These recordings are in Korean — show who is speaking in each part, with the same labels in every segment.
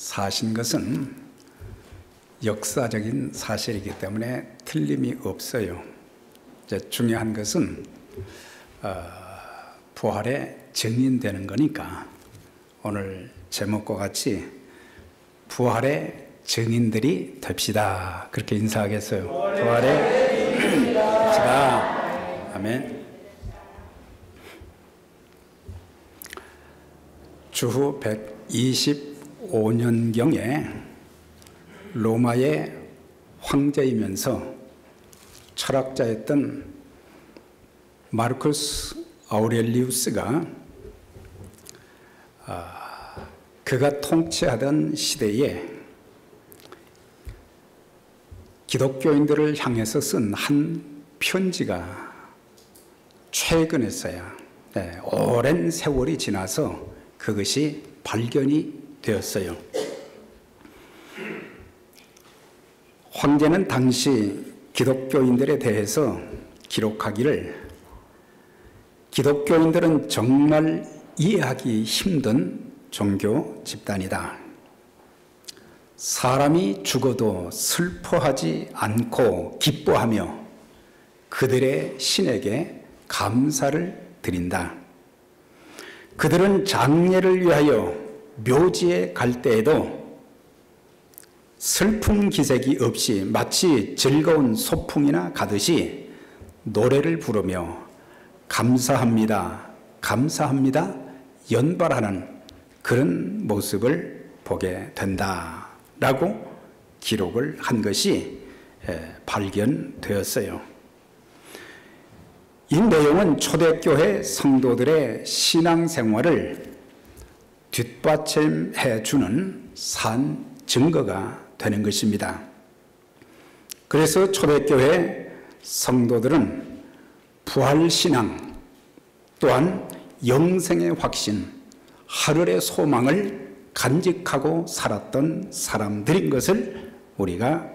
Speaker 1: 사신 것은 역사적인 사실이기 때문에 틀림이 없어요. 이제 중요한 것은 부활에 증인되는 거니까 오늘 제목과 같이 부활의 증인들이 됩시다. 그렇게 인사하겠어요. 부활의 됩시다. 아멘. 주후 125년경에 로마의 황제이면서 철학자였던 마르쿠스 아우렐리우스가 그가 통치하던 시대에 기독교인들을 향해서 쓴 한 편지가 최근에서야 오랜 세월이 지나서 그것이 발견이 되었어요. 황제는 당시 기독교인들에 대해서 기록하기를 기독교인들은 정말 이해하기 힘든 종교 집단이다. 사람이 죽어도 슬퍼하지 않고 기뻐하며 그들의 신에게 감사를 드린다. 그들은 장례를 위하여 묘지에 갈 때에도 슬픈 기색이 없이 마치 즐거운 소풍이나 가듯이 노래를 부르며 감사합니다, 감사합니다 연발하는 그런 모습을 보게 된다라고 기록을 한 것이 발견되었어요. 이 내용은 초대교회 성도들의 신앙생활을 뒷받침해 주는 산 증거가 되는 것입니다. 그래서 초대교회 성도들은 부활신앙 또한 영생의 확신, 하늘의 소망을 간직하고 살았던 사람들인 것을 우리가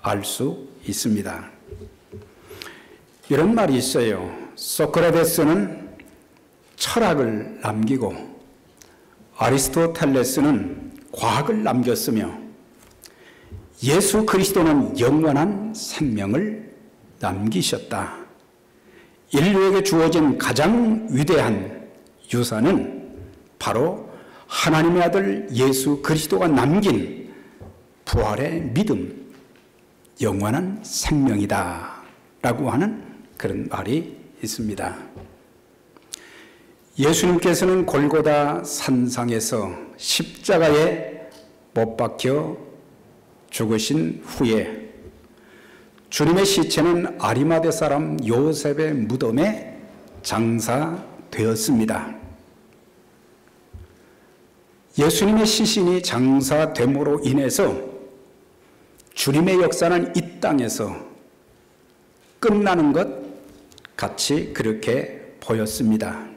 Speaker 1: 알 수 있습니다. 이런 말이 있어요. 소크라테스는 철학을 남기고 아리스토텔레스는 과학을 남겼으며 예수 그리스도는 영원한 생명을 남기셨다. 인류에게 주어진 가장 위대한 유산은 바로 하나님의 아들 예수 그리스도가 남긴 부활의 믿음, 영원한 생명이다 라고 하는 그런 말이 있습니다. 예수님께서는 골고다 산상에서 십자가에 못 박혀 죽으신 후에 주님의 시체는 아리마대 사람 요셉의 무덤에 장사되었습니다. 예수님의 시신이 장사됨으로 인해서 주님의 역사는 이 땅에서 끝나는 것 같이 그렇게 보였습니다.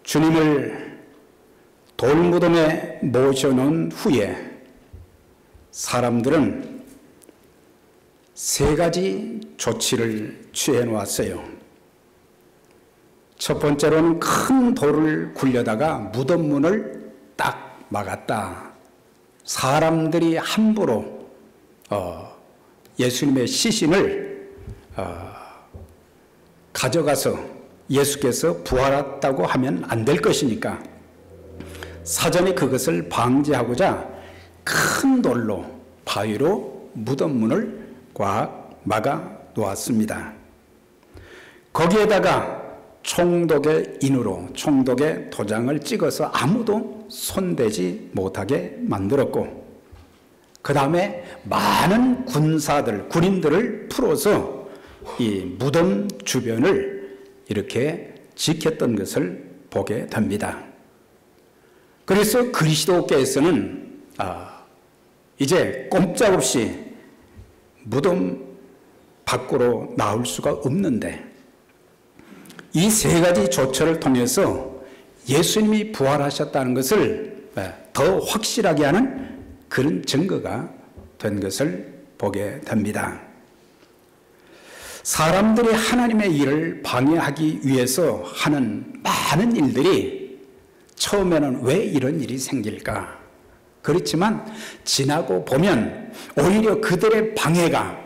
Speaker 1: 주님을 돌무덤에 모셔놓은 후에 사람들은 세 가지 조치를 취해 놓았어요. 첫 번째로는 큰 돌을 굴려다가 무덤 문을 딱 막았다. 사람들이 함부로 예수님의 시신을 가져가서 예수께서 부활했다고 하면 안 될 것이니까 사전에 그것을 방지하고자 큰 돌로 바위로 무덤 문을 꽉 막아 놓았습니다. 거기에다가 총독의 인으로 총독의 도장을 찍어서 아무도 손대지 못하게 만들었고 그 다음에 많은 군사들, 군인들을 풀어서 이 무덤 주변을 이렇게 지켰던 것을 보게 됩니다. 그래서 그리스도께서는 이제 꼼짝없이 무덤 밖으로 나올 수가 없는데 이 세 가지 조처를 통해서 예수님이 부활하셨다는 것을 더 확실하게 하는 그런 증거가 된 것을 보게 됩니다. 사람들이 하나님의 일을 방해하기 위해서 하는 많은 일들이 처음에는 왜 이런 일이 생길까? 그렇지만 지나고 보면 오히려 그들의 방해가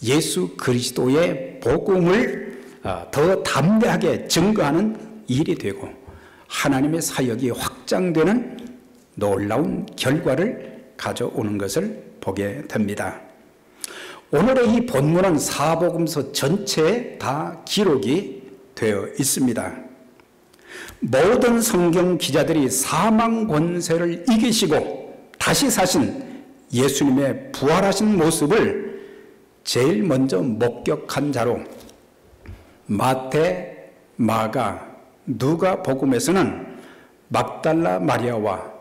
Speaker 1: 예수 그리스도의 복음을 더 담대하게 증거하는 일이 되고 하나님의 사역이 확장되는 놀라운 결과를 가져오는 것을 보게 됩니다. 오늘의 이 본문은 사복음서 전체에 다 기록이 되어 있습니다. 모든 성경 기자들이 사망 권세를 이기시고 다시 사신 예수님의 부활하신 모습을 제일 먼저 목격한 자로 마태, 마가, 누가 복음에서는 막달라 마리아와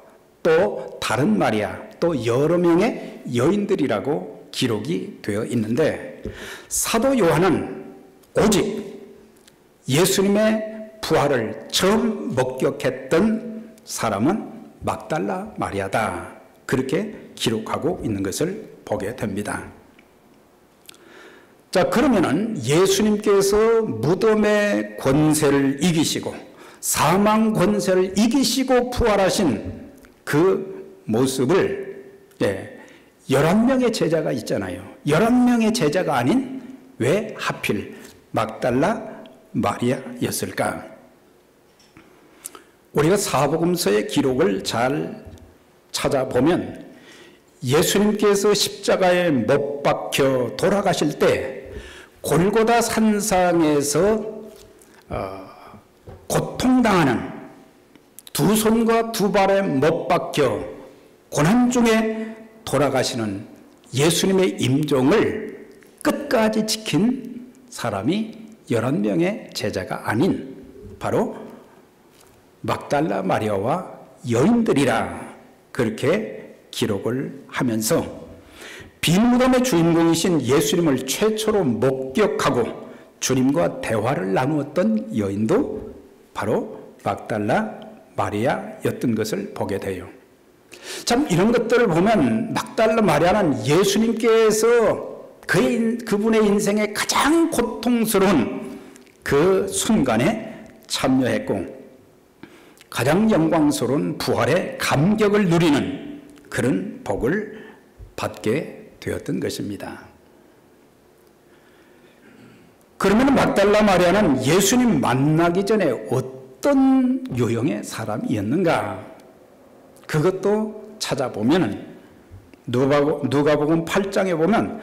Speaker 1: 또 다른 마리아, 또 여러 명의 여인들이라고 기록이 되어 있는데, 사도 요한은 오직 예수님의 부활을 처음 목격했던 사람은 막달라 마리아다, 그렇게 기록하고 있는 것을 보게 됩니다. 자, 그러면은 예수님께서 무덤의 권세를 이기시고 사망 권세를 이기시고 부활하신 그 모습을 11명의 제자가 있잖아요. 11명의 제자가 아닌 왜 하필 막달라 마리아였을까? 우리가 사복음서의 기록을 잘 찾아보면 예수님께서 십자가에 못 박혀 돌아가실 때 골고다 산상에서 고통당하는, 두 손과 두 발에 못 박혀 고난 중에 돌아가시는 예수님의 임종을 끝까지 지킨 사람이 11명의 제자가 아닌 바로 막달라 마리아와 여인들이라, 그렇게 기록을 하면서 빈무덤의 주인공이신 예수님을 최초로 목격하고 주님과 대화를 나누었던 여인도 바로 막달라 마리아였던 것을 보게 돼요. 참 이런 것들을 보면 막달라 마리아는 예수님께서 그분의 인생의 가장 고통스러운 그 순간에 참여했고 가장 영광스러운 부활의 감격을 누리는 그런 복을 받게 되었던 것입니다. 그러면 막달라 마리아는 예수님 만나기 전에 어떤 유형의 사람이었는가? 그것도 찾아보면 누가복음 8장에 보면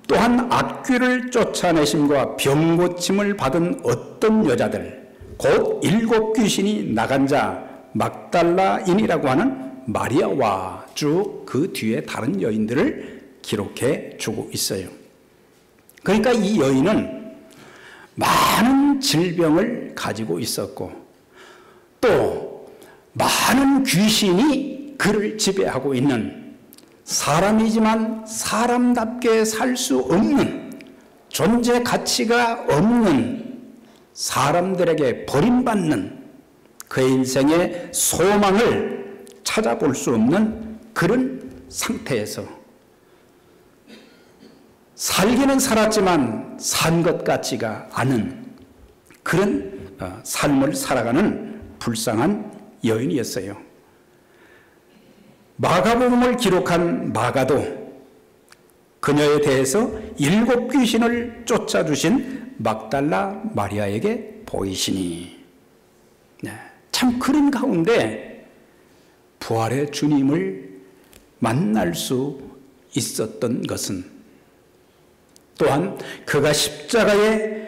Speaker 1: 또한 악귀를 쫓아내심과 병고침을 받은 어떤 여자들, 곧 7 귀신이 나간 자 막달라인이라고 하는 마리아와 쭉 그 뒤에 다른 여인들을 기록해 주고 있어요. 그러니까 이 여인은 많은 질병을 가지고 있었고 또 많은 귀신이 그를 지배하고 있는, 사람이지만 사람답게 살 수 없는, 존재 가치가 없는, 사람들에게 버림받는 그의 인생의 소망을 찾아볼 수 없는 그런 상태에서 살기는 살았지만 산 것 같지가 않은 그런 삶을 살아가는 불쌍한 여인이었어요. 마가복음을 기록한 마가도 그녀에 대해서 7 귀신을 쫓아주신 막달라 마리아에게 보이시니, 참 그런 가운데 부활의 주님을 만날 수 있었던 것은 또한 그가 십자가의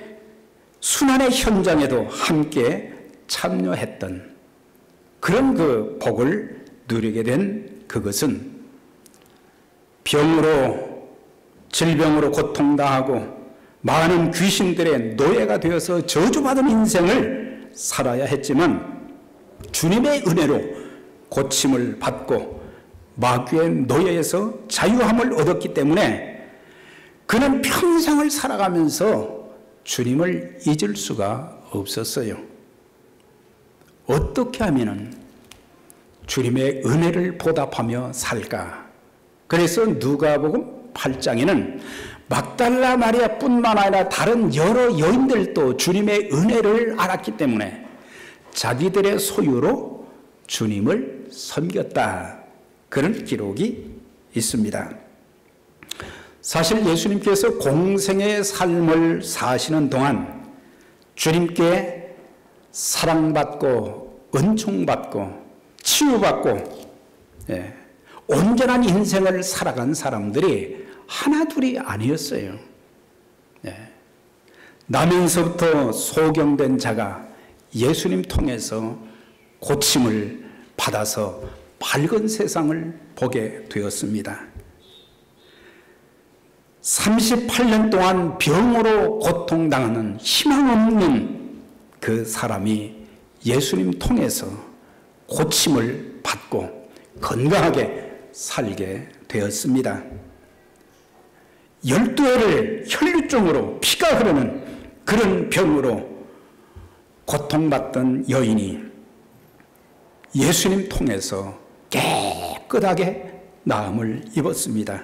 Speaker 1: 순환의 현장에도 함께 참여했던 그런 그 복을 누리게 된 그것은 병으로, 질병으로 고통당하고 많은 귀신들의 노예가 되어서 저주받은 인생을 살아야 했지만 주님의 은혜로 고침을 받고 마귀의 노예에서 자유함을 얻었기 때문에 그는 평생을 살아가면서 주님을 잊을 수가 없었어요. 어떻게 하면 주님의 은혜를 보답하며 살까? 그래서 누가복음 8장에는 막달라 마리아뿐만 아니라 다른 여러 여인들도 주님의 은혜를 알았기 때문에 자기들의 소유로 주님을 섬겼다, 그런 기록이 있습니다. 사실 예수님께서 공생의 삶을 사시는 동안 주님께 사랑받고 은총받고 치유받고 온전한 인생을 살아간 사람들이 하나둘이 아니었어요. 나면서부터 소경된 자가 예수님 통해서 고침을 받아서 밝은 세상을 보게 되었습니다. 38년 동안 병으로 고통당하는 희망 없는 그 사람이 예수님 통해서 고침을 받고 건강하게 살게 되었습니다. 12회를 혈류증으로 피가 흐르는 그런 병으로 고통받던 여인이 예수님 통해서 깨끗하게 나음을 입었습니다.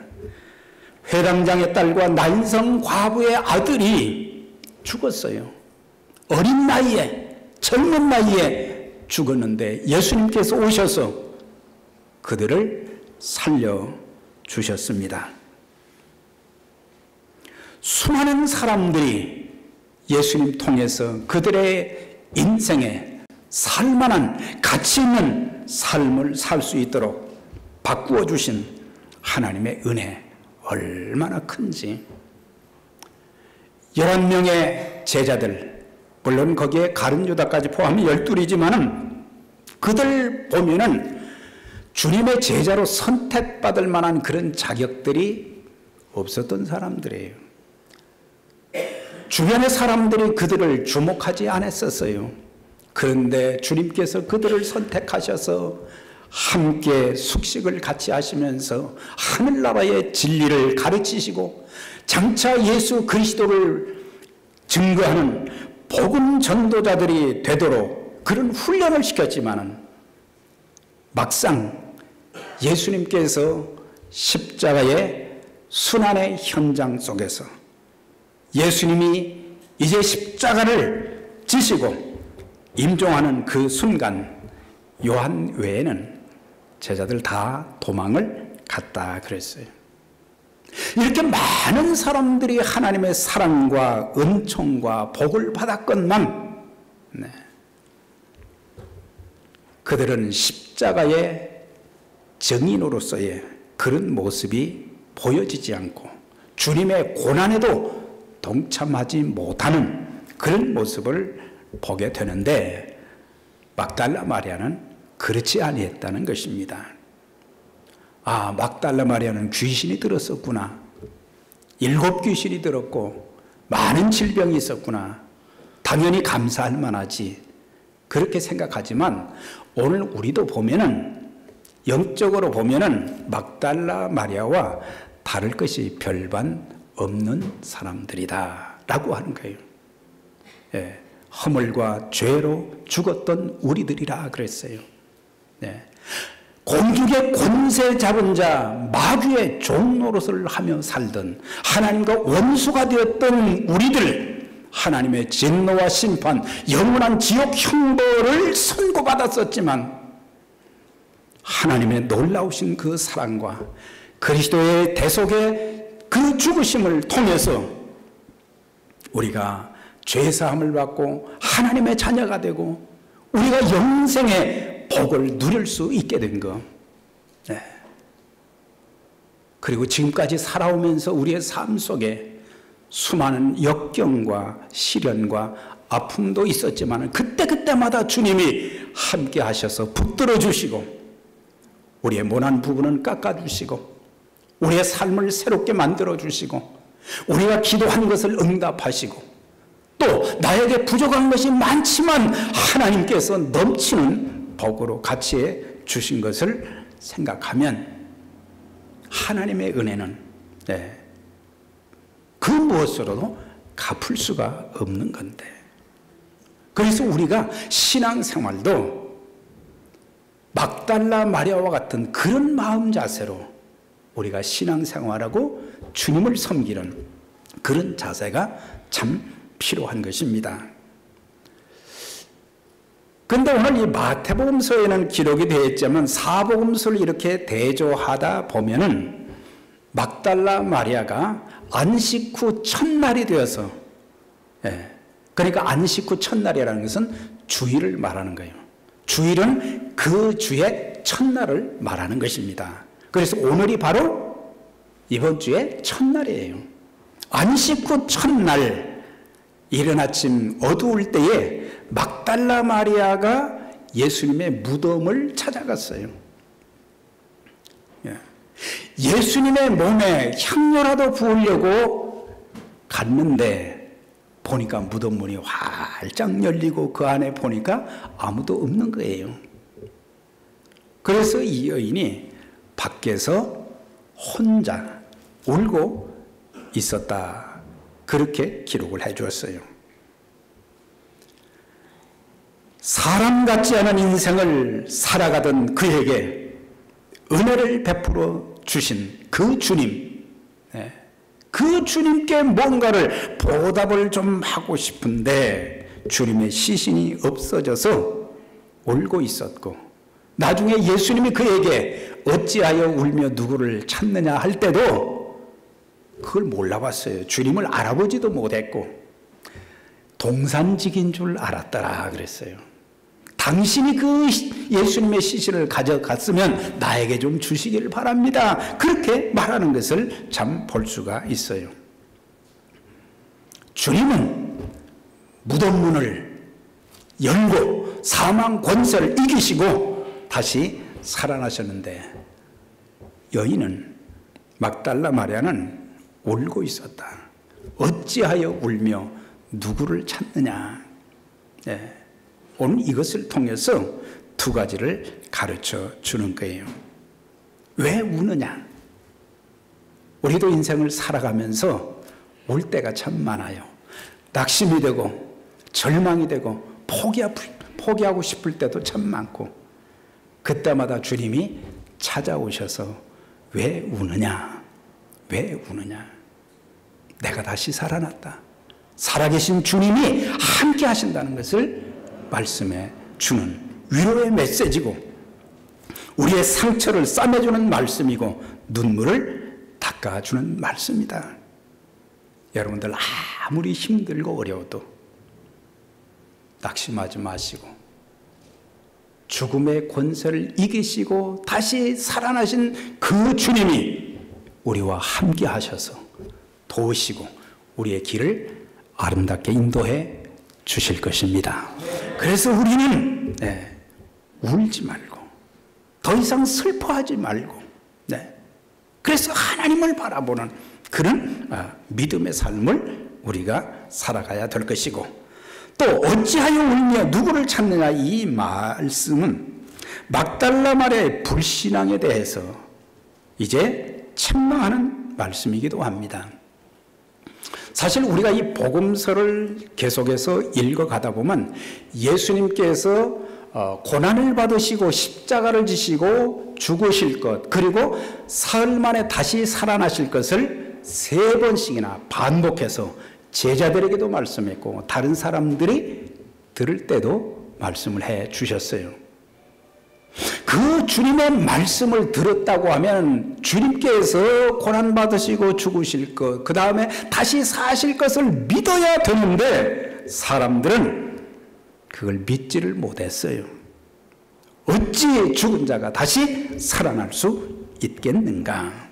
Speaker 1: 회당장의 딸과 나인성 과부의 아들이 죽었어요. 어린 나이에, 젊은 나이에 죽었는데 예수님께서 오셔서 그들을 살려주셨습니다. 수많은 사람들이 예수님 통해서 그들의 인생에 살만한 가치 있는 삶을 살 수 있도록 바꾸어 주신 하나님의 은혜 얼마나 큰지. 11명의 제자들, 물론 거기에 가룟 유다까지 포함하면 12이지만은 그들 보면은 주님의 제자로 선택받을 만한 그런 자격들이 없었던 사람들이에요. 주변의 사람들이 그들을 주목하지 않았었어요. 그런데 주님께서 그들을 선택하셔서 함께 숙식을 같이 하시면서 하늘나라의 진리를 가르치시고 장차 예수 그리스도를 증거하는 복음 전도자들이 되도록 그런 훈련을 시켰지만은 막상 예수님께서 십자가의 순환의 현장 속에서 예수님이 이제 십자가를 지시고 임종하는 그 순간 요한 외에는 제자들 다 도망을 갔다 그랬어요. 이렇게 많은 사람들이 하나님의 사랑과 은총과 복을 받았건만 그들은 십자가의 증인으로서의 그런 모습이 보여지지 않고 주님의 고난에도 동참하지 못하는 그런 모습을 보게 되는데 막달라 마리아는 그렇지 아니했다는 것입니다. 아, 막달라 마리아는 귀신이 들었었구나. 7 귀신이 들었고 많은 질병이 있었구나. 당연히 감사할 만하지. 그렇게 생각하지만 오늘 우리도 보면은 영적으로 보면은 막달라 마리아와 다를 것이 별반 없는 사람들이다 라고 하는 거예요. 허물과 죄로 죽었던 우리들이라 그랬어요. 공중의 권세 잡은 자 마귀의 종 노릇을 하며 살던 하나님과 원수가 되었던 우리들, 하나님의 진노와 심판, 영원한 지옥 형벌을 선고받았었지만 하나님의 놀라우신 그 사랑과 그리스도의 대속의 그 죽으심을 통해서 우리가 죄사함을 받고 하나님의 자녀가 되고 우리가 영생의 복을 누릴 수 있게 된 것. 그리고 지금까지 살아오면서 우리의 삶 속에 수많은 역경과 시련과 아픔도 있었지만 그때그때마다 주님이 함께 하셔서 붙들어 주시고 우리의 모난 부분은 깎아주시고 우리의 삶을 새롭게 만들어 주시고 우리가 기도한 것을 응답하시고 또 나에게 부족한 것이 많지만 하나님께서 넘치는 복으로 같이 주신 것을 생각하면 하나님의 은혜는 그 무엇으로도 갚을 수가 없는 건데, 그래서 우리가 신앙생활도 막달라 마리아와 같은 그런 마음 자세로 우리가 신앙생활하고 주님을 섬기는 그런 자세가 참 필요한 것입니다. 그런데 오늘 이 마태복음서에는 기록이 되어 있지만 사복음서를 이렇게 대조하다 보면은 막달라 마리아가 안식 후 첫날이 되어서, 그러니까 안식 후 첫날이라는 것은 주일을 말하는 거예요. 주일은 그 주의 첫날을 말하는 것입니다. 그래서 오늘이 바로 이번 주의 첫날이에요. 안식 후 첫날, 이른 아침 어두울 때에 막달라 마리아가 예수님의 무덤을 찾아갔어요. 예수님의 몸에 향료라도 부으려고 갔는데 보니까 무덤 문이 활짝 열리고 그 안에 보니까 아무도 없는 거예요. 그래서 이 여인이 밖에서 혼자 울고 있었다. 그렇게 기록을 해 주었어요. 사람 같지 않은 인생을 살아가던 그에게 은혜를 베풀어 주신 그 주님, 그 주님께 뭔가를 보답을 좀 하고 싶은데 주님의 시신이 없어져서 울고 있었고, 나중에 예수님이 그에게 어찌하여 울며 누구를 찾느냐 할 때도 그걸 몰라봤어요. 주님을 알아보지도 못했고 동산직인 줄 알았더라 그랬어요. 당신이 그 예수님의 시신을 가져갔으면 나에게 좀 주시기를 바랍니다. 그렇게 말하는 것을 참 볼 수가 있어요. 주님은 무덤 문을 열고 사망 권세를 이기시고 다시 살아나셨는데 여인은, 막달라 마리아는 울고 있었다. 어찌하여 울며 누구를 찾느냐. 오늘 이것을 통해서 두 가지를 가르쳐 주는 거예요. 왜 우느냐? 우리도 인생을 살아가면서 울 때가 참 많아요. 낙심이 되고 절망이 되고 포기하고 싶을 때도 참 많고, 그때마다 주님이 찾아오셔서 왜 우느냐? 왜 우느냐? 내가 다시 살아났다. 살아계신 주님이 함께 하신다는 것을 말씀해 주는 위로의 메시지고, 우리의 상처를 싸매주는 말씀이고, 눈물을 닦아주는 말씀이다. 여러분들 아무리 힘들고 어려워도 낙심하지 마시고 죽음의 권세를 이기시고 다시 살아나신 그 주님이 우리와 함께 하셔서 도우시고 우리의 길을 아름답게 인도해 주실 것입니다. 그래서 우리는 울지 말고 더 이상 슬퍼하지 말고, 그래서 하나님을 바라보는 그런 믿음의 삶을 우리가 살아가야 될 것이고, 또 어찌하여 울며 누구를 찾느냐, 이 말씀은 막달라 마리아의 불신앙에 대해서 이제 책망하는 말씀이기도 합니다. 사실 우리가 이 복음서를 계속해서 읽어가다 보면 예수님께서 고난을 받으시고 십자가를 지시고 죽으실 것, 그리고 사흘 만에 다시 살아나실 것을 3번씩이나 반복해서 제자들에게도 말씀했고 다른 사람들이 들을 때도 말씀을 해 주셨어요. 그 주님의 말씀을 들었다고 하면 주님께서 고난받으시고 죽으실 것, 그 다음에 다시 사실 것을 믿어야 되는데 사람들은 그걸 믿지를 못했어요. 어찌 죽은 자가 다시 살아날 수 있겠는가?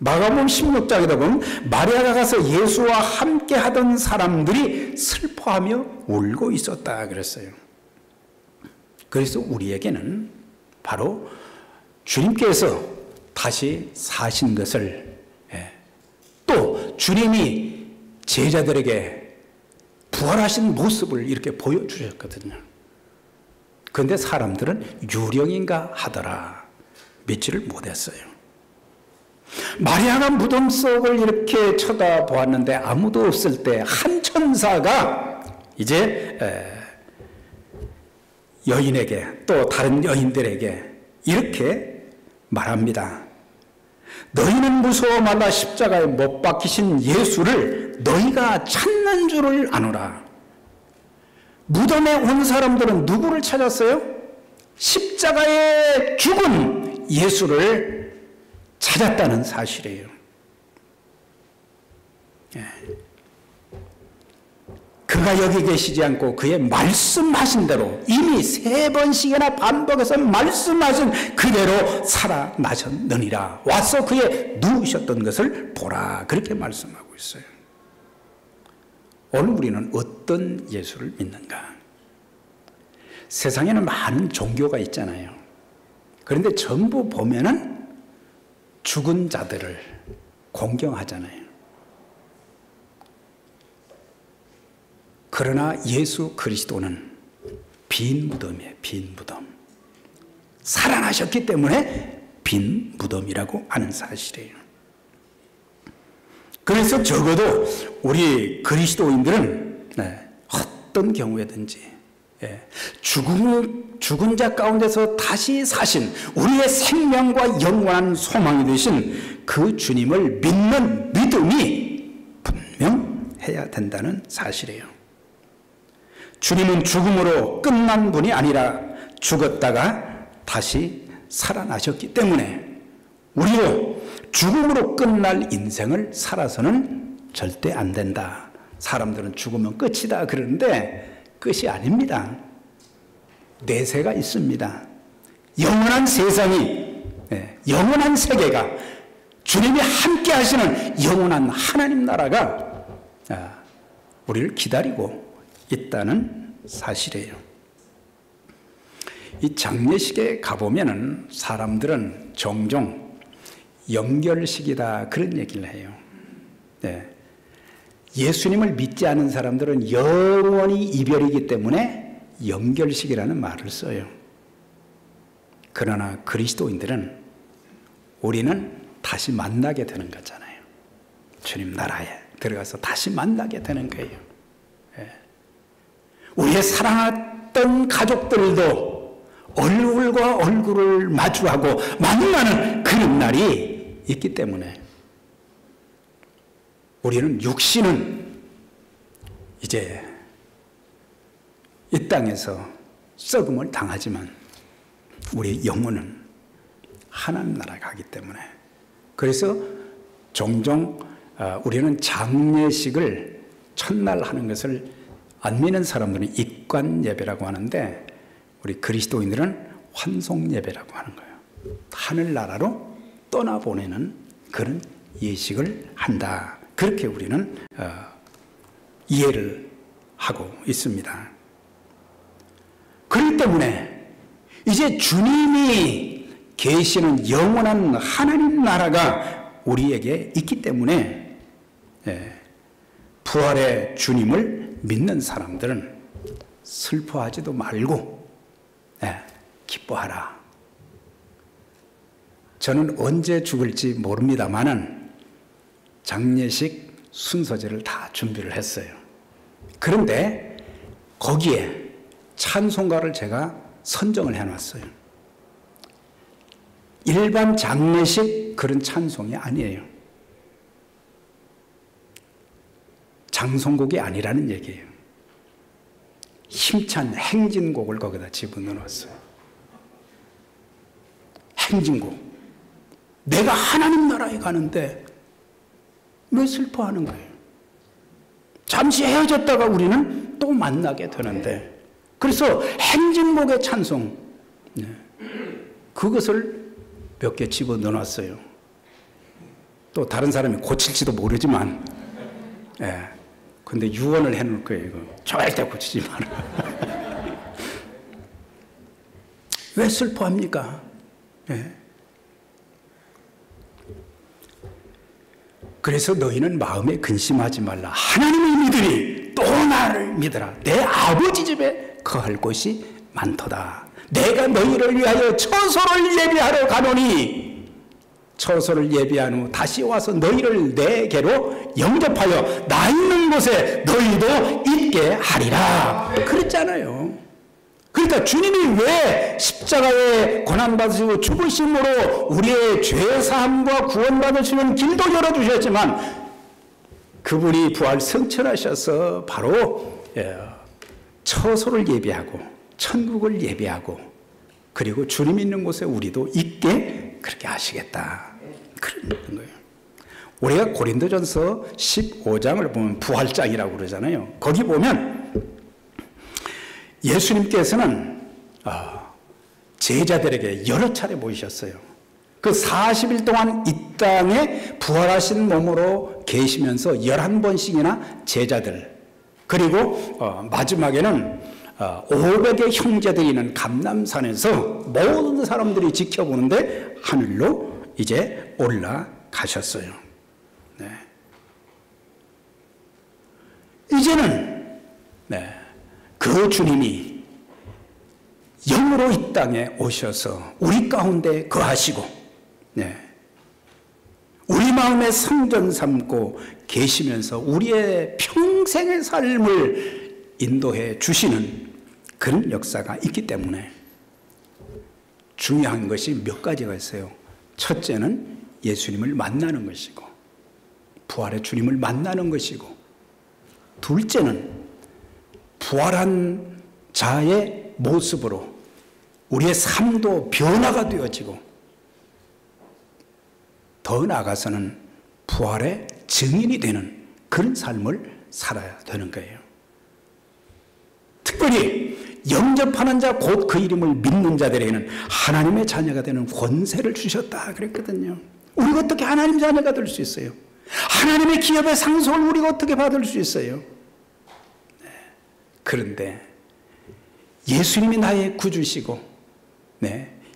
Speaker 1: 마가복음 16장에다 보면 마리아가 가서 예수와 함께 하던 사람들이 슬퍼하며 울고 있었다 그랬어요. 그래서 우리에게는 바로 주님께서 다시 사신 것을, 또 주님이 제자들에게 부활하신 모습을 이렇게 보여주셨거든요. 그런데 사람들은 유령인가 하더라. 믿지를 못했어요. 마리아가 무덤 속을 이렇게 쳐다보았는데 아무도 없을 때 한 천사가 이제 여인에게 또 다른 여인들에게 이렇게 말합니다. 너희는 무서워 말라. 십자가에 못 박히신 예수를 너희가 찾는 줄을 아노라. 무덤에 온 사람들은 누구를 찾았어요? 십자가에 죽은 예수를 찾았다는 사실이에요. 그가 여기 계시지 않고 그의 말씀하신 대로 이미 3번씩이나 반복해서 말씀하신 그대로 살아나셨느니라. 와서 그의 누우셨던 것을 보라. 그렇게 말씀하고 있어요. 오늘 우리는 어떤 예수를 믿는가? 세상에는 많은 종교가 있잖아요. 그런데 전부 보면은 죽은 자들을 공경하잖아요. 그러나 예수 그리스도는 빈 무덤이에요. 빈 무덤. 살아나셨기 때문에 빈 무덤이라고 하는 사실이에요. 그래서 적어도 우리 그리스도인들은 어떤 경우에든지 죽은 자 가운데서 다시 사신 우리의 생명과 영원한 소망이 되신 그 주님을 믿는 믿음이 분명해야 된다는 사실이에요. 주님은 죽음으로 끝난 분이 아니라 죽었다가 다시 살아나셨기 때문에 우리도 죽음으로 끝날 인생을 살아서는 절대 안 된다. 사람들은 죽으면 끝이다 그러는데 끝이 아닙니다. 내세가 있습니다. 영원한 세상이, 영원한 세계가, 주님이 함께 하시는 영원한 하나님 나라가 우리를 기다리고 있다는 사실이에요. 이 장례식에 가보면은 사람들은 종종 영결식이다 그런 얘기를 해요. 예수님을 믿지 않은 사람들은 영원히 이별이기 때문에 영결식이라는 말을 써요. 그러나 그리스도인들은 우리는 다시 만나게 되는 거잖아요. 주님 나라에 들어가서 다시 만나게 되는 거예요. 우리의 사랑했던 가족들도 얼굴과 얼굴을 마주하고 만나는 그런 날이 있기 때문에 우리는 육신은 이제 이 땅에서 썩음을 당하지만 우리의 영혼은 하나님 나라에 가기 때문에 그래서 종종 우리는 장례식을 첫날 하는 것을 안 믿는 사람들은 입관 예배라고 하는데 우리 그리스도인들은 환송 예배라고 하는 거예요. 하늘나라로 떠나보내는 그런 예식을 한다. 그렇게 우리는 이해를 하고 있습니다. 그렇기 때문에 이제 주님이 계시는 영원한 하나님 나라가 우리에게 있기 때문에 부활의 주님을 믿는 사람들은 슬퍼하지도 말고 기뻐하라. 저는 언제 죽을지 모릅니다만은 장례식 순서제를 다 준비를 했어요. 그런데 거기에 찬송가를 제가 선정을 해놨어요. 일반 장례식 그런 찬송이 아니에요. 장송곡이 아니라는 얘기예요. 힘찬 행진곡을 거기다 집어넣었어요. 행진곡. 내가 하나님 나라에 가는데 왜 슬퍼하는 거예요? 잠시 헤어졌다가 우리는 또 만나게 되는데 그래서 행진곡의 찬송 그것을 몇 개 집어넣었어요. 또 다른 사람이 고칠지도 모르지만 근데 유언을 해놓을 거예요. 이거 절대 고치지 마라. 왜 슬퍼합니까? 그래서 너희는 마음에 근심하지 말라. 하나님을 믿으니 또 나를 믿으라. 내 아버지 집에 거할 곳이 많도다. 내가 너희를 위하여 처소를 예비하러 가노니 처소를 예비한 후 다시 와서 너희를 내게로 영접하여 나 있는 곳에 너희도 있게 하리라. 그랬잖아요. 그러니까 주님이 왜 십자가에 고난받으시고 죽으심으로 우리의 죄사함과 구원받을 수 있는 길도 열어주셨지만 그분이 부활 성천하셔서 바로 처소를 예비하고 천국을 예비하고 그리고 주님 있는 곳에 우리도 있게 그렇게 하시겠다. 그런 거예요. 우리가 고린도전서 15장을 보면 부활장이라고 그러잖아요. 거기 보면 예수님께서는 제자들에게 여러 차례 보이셨어요. 그 40일 동안 이 땅에 부활하신 몸으로 계시면서 11번씩이나 제자들, 그리고 마지막에는 500의 형제들이 있는 감람산에서 모든 사람들이 지켜보는데 하늘로 이제 올라가셨어요. 네. 이제는 그 주님이 영으로 이 땅에 오셔서 우리 가운데 거하시고 우리 마음에 성전 삼고 계시면서 우리의 평생의 삶을 인도해 주시는 그런 역사가 있기 때문에 중요한 것이 몇 가지가 있어요. 첫째는 예수님을 만나는 것이고 부활의 주님을 만나는 것이고, 둘째는 부활한 자의 모습으로 우리의 삶도 변화가 되어지고, 더 나아가서는 부활의 증인이 되는 그런 삶을 살아야 되는 거예요. 특별히 영접하는 자 곧 그 이름을 믿는 자들에게는 하나님의 자녀가 되는 권세를 주셨다 그랬거든요. 우리가 어떻게 하나님 자녀가 될 수 있어요? 하나님의 기업의 상속을 우리가 어떻게 받을 수 있어요? 그런데 예수님이 나의 구주시고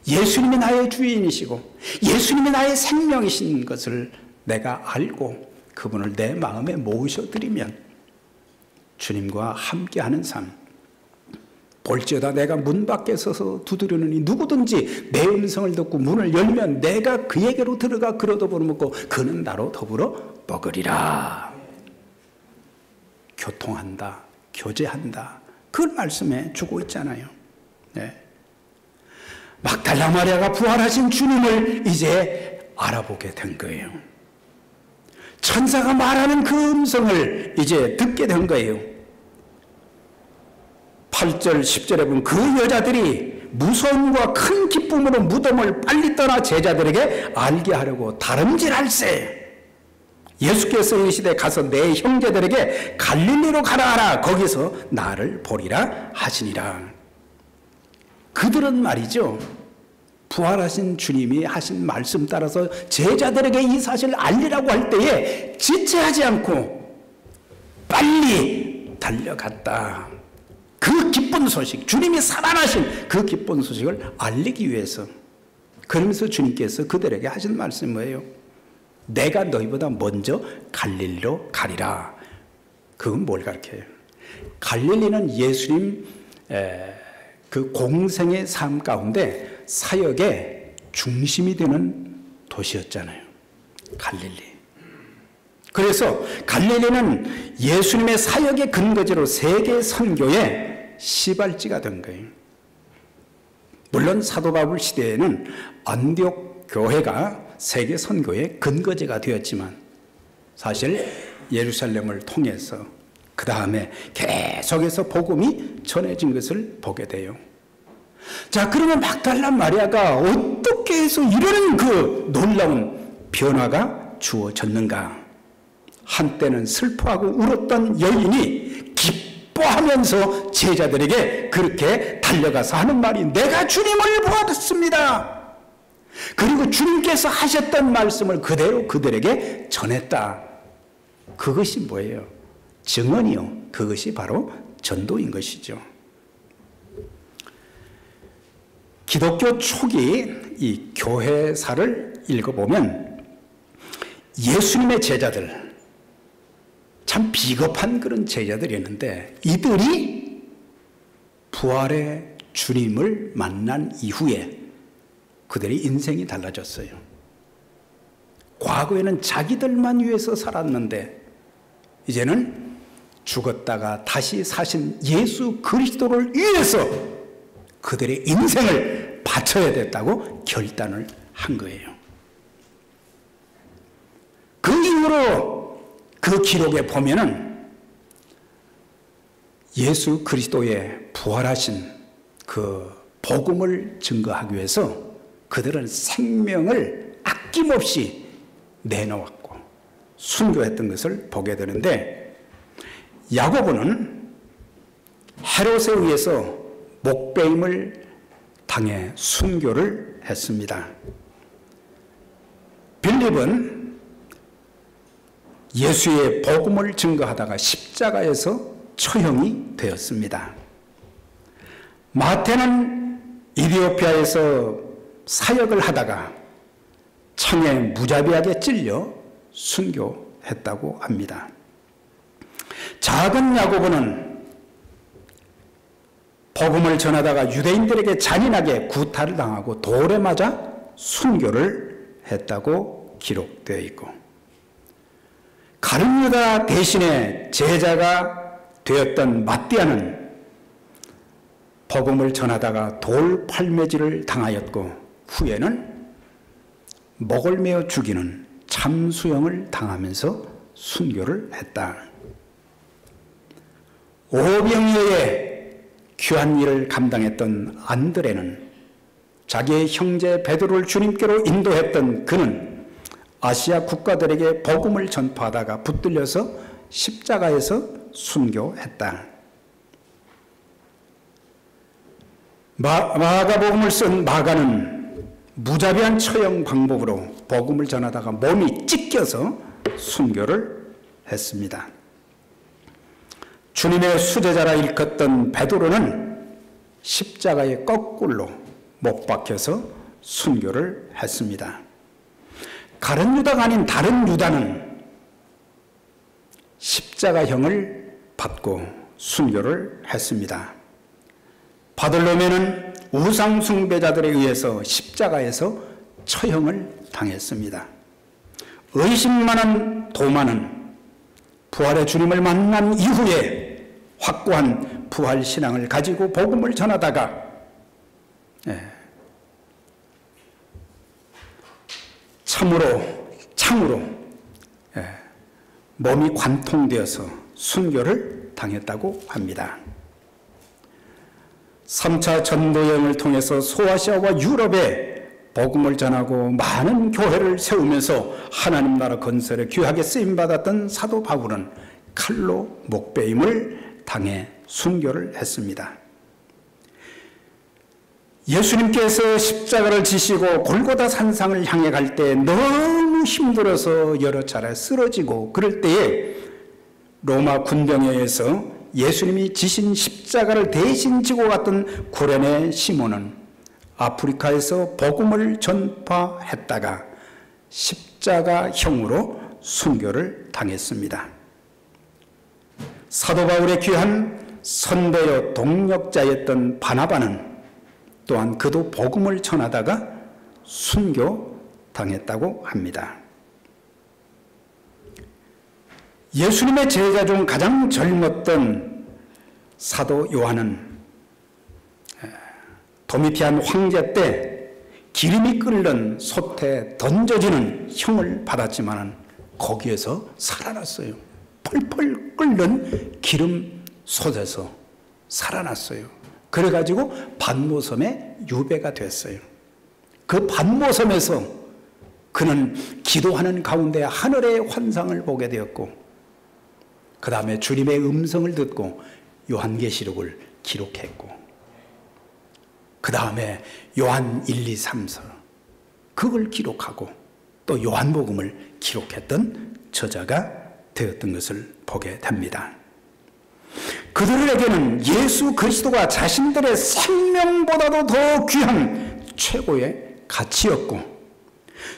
Speaker 1: 예수님이 나의 주인이시고 예수님이 나의 생명이신 것을 내가 알고 그분을 내 마음에 모셔드리면 주님과 함께하는 삶, 볼지어다 내가 문 밖에 서서 두드리느니 누구든지 내 음성을 듣고 문을 열면 내가 그에게로 들어가 그로 더불어 먹고 그는 나로 더불어 먹으리라. 교통한다, 교제한다, 그 말씀에 주고 있잖아요. 막달라 마리아가 부활하신 주님을 이제 알아보게 된 거예요. 천사가 말하는 그 음성을 이제 듣게 된 거예요. 8절 10절에 보면 그 여자들이 무서움과 큰 기쁨으로 무덤을 빨리 떠나 제자들에게 알게 하려고 다름질할세. 예수께서 이르시되 가서 내 형제들에게 갈릴리로 가라 하라. 거기서 나를 보리라 하시니라. 그들은 말이죠, 부활하신 주님이 하신 말씀 따라서 제자들에게 이 사실을 알리라고 할 때에 지체하지 않고 빨리 달려갔다. 그 기쁜 소식, 주님이 살아나신 그 기쁜 소식을 알리기 위해서. 그러면서 주님께서 그들에게 하신 말씀이 뭐예요? 내가 너희보다 먼저 갈릴리로 가리라. 그건 뭘 가르쳐요? 갈릴리는 예수님 그 공생의 삶 가운데 사역의 중심이 되는 도시였잖아요. 갈릴리. 그래서 갈릴리는 예수님의 사역의 근거지로 세계 선교의 시발지가 된 거예요. 물론 사도 바울 시대에는 안디옥 교회가 세계 선교의 근거지가 되었지만 사실 예루살렘을 통해서 그 다음에 계속해서 복음이 전해진 것을 보게 돼요. 자, 그러면 막달라 마리아가 어떻게 해서 이런 그 놀라운 변화가 주어졌는가? 한때는 슬퍼하고 울었던 여인이 기뻐하면서 제자들에게 그렇게 달려가서 하는 말이 내가 주님을 보았습니다. 그리고 주님께서 하셨던 말씀을 그대로 그들에게 전했다. 그것이 뭐예요? 증언이요. 그것이 바로 전도인 것이죠. 기독교 초기 이 교회사를 읽어보면 예수님의 제자들, 참 비겁한 그런 제자들이었는데 이들이 부활의 주님을 만난 이후에 그들의 인생이 달라졌어요. 과거에는 자기들만 위해서 살았는데 이제는 죽었다가 다시 사신 예수 그리스도를 위해서 그들의 인생을 바쳐야 됐다고 결단을 한 거예요. 그 이후로 그 기록에 보면은 예수 그리스도의 부활하신 그 복음을 증거하기 위해서 그들은 생명을 아낌없이 내놓았고 순교했던 것을 보게 되는데, 야고보는 헤롯에 의해서 목배임을 당해 순교를 했습니다. 빌립은 예수의 복음을 증거하다가 십자가에서 처형이 되었습니다. 마태는 이디오피아에서 사역을 하다가 창에 무자비하게 찔려 순교했다고 합니다. 작은 야고보는 복음을 전하다가 유대인들에게 잔인하게 구타를 당하고 돌에 맞아 순교를 했다고 기록되어 있고, 가룟 유다 대신에 제자가 되었던 마띠아는 복음을 전하다가 돌 팔매질을 당하였고 후에는 목을 메어 죽이는 참수형을 당하면서 순교를 했다. 오병이어의 귀한 일을 감당했던 안드레는 자기의 형제 베드로를 주님께로 인도했던 그는 아시아 국가들에게 복음을 전파하다가 붙들려서 십자가에서 순교했다. 마가복음을 쓴 마가는 무자비한 처형 방법으로 복음을 전하다가 몸이 찢겨서 순교를 했습니다. 주님의 수제자라 일컫던 베드로는 십자가에 거꾸로 못 박혀서 순교를 했습니다. 가룟 유다가 아닌 다른 유다는 십자가형을 받고 순교를 했습니다. 바돌로메는 우상 숭배자들에 의해서 십자가에서 처형을 당했습니다. 의심 많은 도마는 부활의 주님을 만난 이후에 확고한 부활 신앙을 가지고 복음을 전하다가 창으로 몸이 관통되어서 순교를 당했다고 합니다. 3차 전도여행을 통해서 소아시아와 유럽에 복음을 전하고 많은 교회를 세우면서 하나님 나라 건설에 귀하게 쓰임받았던 사도 바울은 칼로 목배임을 당해 순교를 했습니다. 예수님께서 십자가를 지시고 골고다 산상을 향해 갈 때 너무 힘들어서 여러 차례 쓰러지고 그럴 때에 로마 군병에 의해서 예수님이 지신 십자가를 대신 지고 갔던 구레네 시몬은 아프리카에서 복음을 전파했다가 십자가형으로 순교를 당했습니다. 사도 바울의 귀한 선배요 동력자였던 바나바는 또한 그도 복음을 전하다가 순교당했다고 합니다. 예수님의 제자 중 가장 젊었던 사도 요한은 도미티안 황제 때 기름이 끓는 솥에 던져지는 형을 받았지만 거기에서 살아났어요. 펄펄 끓는 기름 솥에서 살아났어요. 그래가지고 반모섬에 유배가 됐어요. 그 반모섬에서 그는 기도하는 가운데 하늘의 환상을 보게 되었고 그 다음에 주님의 음성을 듣고 요한계시록을 기록했고 그 다음에 요한 1, 2, 3서 그걸 기록하고 또 요한복음을 기록했던 저자가 되었던 것을 보게 됩니다. 그들에게는 예수 그리스도가 자신들의 생명보다도 더 귀한 최고의 가치였고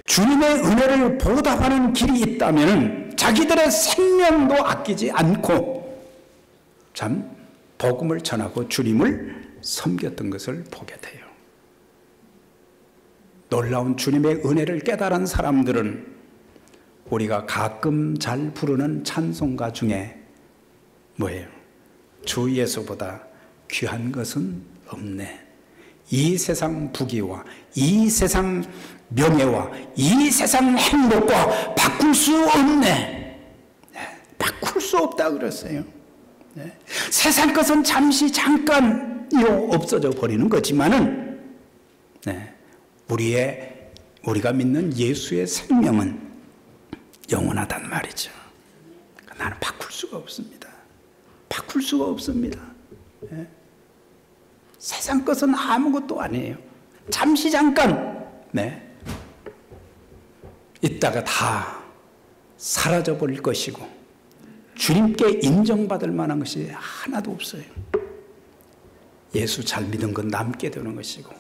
Speaker 1: 주님의 은혜를 보답하는 길이 있다면 자기들의 생명도 아끼지 않고 참 복음을 전하고 주님을 섬겼던 것을 보게 돼요. 놀라운 주님의 은혜를 깨달은 사람들은 우리가 가끔 잘 부르는 찬송가 중에 뭐예요? 주 예수보다 귀한 것은 없네. 이 세상 부귀와 이 세상 명예와 이 세상 행복과 바꿀 수 없네. 바꿀 수 없다 그랬어요. 네. 세상 것은 잠시 잠깐이요 없어져 버리는 거지만은 네. 우리가 믿는 예수의 생명은 영원하단 말이죠. 나는 바꿀 수가 없습니다. 바꿀 수가 없습니다. 네. 세상 것은 아무것도 아니에요. 잠시 잠깐 네. 있다가 다 사라져 버릴 것이고 주님께 인정받을 만한 것이 하나도 없어요. 예수 잘 믿은 건 남게 되는 것이고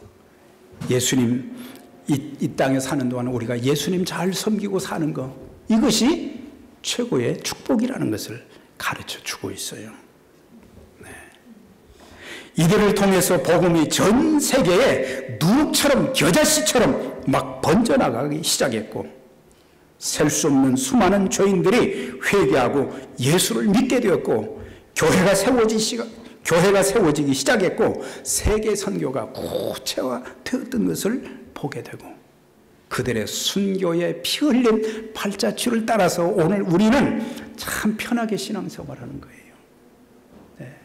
Speaker 1: 예수님 이 땅에 사는 동안 우리가 예수님 잘 섬기고 사는 것 이것이 최고의 축복이라는 것을 가르쳐 주고 있어요. 네. 이들을 통해서 복음이 전 세계에 누룩처럼 겨자씨처럼 막 번져나가기 시작했고 셀 수 없는 수많은 죄인들이 회개하고 예수를 믿게 되었고 교회가 세워지기 시작했고 세계 선교가 구체화되었던 것을 보게 되고 그들의 순교에 피 흘린 발자취를 따라서 오늘 우리는 참 편하게 신앙생활하는 거예요. 네.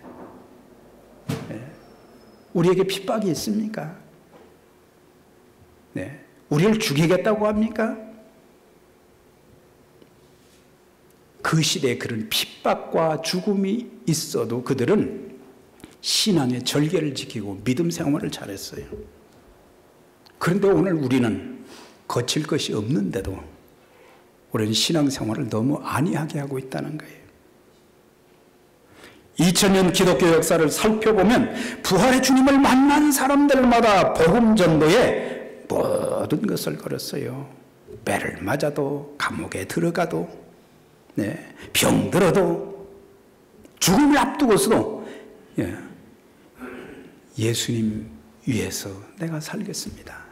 Speaker 1: 네. 우리에게 핍박이 있습니까? 네. 우리를 죽이겠다고 합니까? 그 시대에 그런 핍박과 죽음이 있어도 그들은 신앙의 절개를 지키고 믿음 생활을 잘했어요. 그런데 오늘 우리는 거칠 것이 없는데도 우리는 신앙 생활을 너무 안이하게 하고 있다는 거예요. 2000년 기독교 역사를 살펴보면 부활의 주님을 만난 사람들마다 복음 전도에 모든 것을 걸었어요. 배를 맞아도 감옥에 들어가도 네, 병들어도 죽음을 앞두고서도 예수님 위해서 내가 살겠습니다.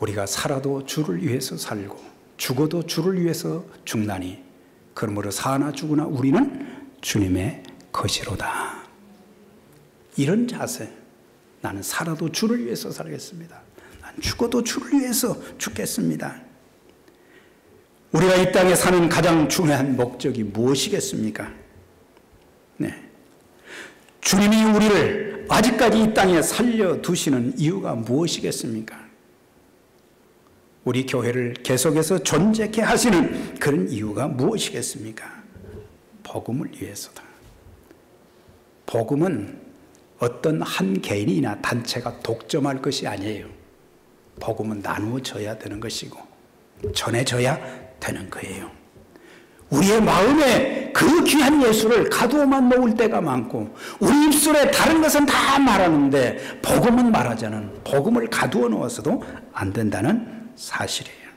Speaker 1: 우리가 살아도 주를 위해서 살고 죽어도 주를 위해서 죽나니 그러므로 사나 죽으나 우리는 주님의 것이로다. 이런 자세, 나는 살아도 주를 위해서 살겠습니다. 난 죽어도 주를 위해서 죽겠습니다. 우리가 이 땅에 사는 가장 중요한 목적이 무엇이겠습니까? 네. 주님이 우리를 아직까지 이 땅에 살려두시는 이유가 무엇이겠습니까? 우리 교회를 계속해서 존재케 하시는 그런 이유가 무엇이겠습니까? 복음을 위해서다. 복음은 어떤 한 개인이나 단체가 독점할 것이 아니에요. 복음은 나누어져야 되는 것이고 전해져야 되는 거예요. 우리의 마음에 그 귀한 예수를 가두어만 놓을 때가 많고 우리 입술에 다른 것은 다 말하는데 복음은 말하지 않은 복음을 가두어 놓아서도 안 된다는 사실이에요.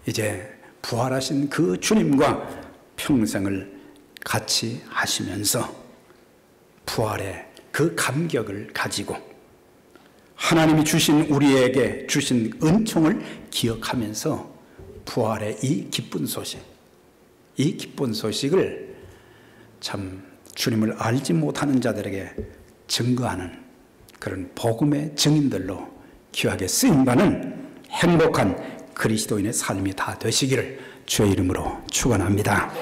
Speaker 1: 이제 부활하신 그 주님과 평생을 같이 하시면서 부활의 그 감격을 가지고 하나님이 우리에게 주신 은총을 기억하면서 부활의 이 기쁜 소식을 참 주님을 알지 못하는 자들에게 증거하는 그런 복음의 증인들로 귀하게 쓰임받는 행복한 그리스도인의 삶이 다 되시기를 주의 이름으로 축원합니다.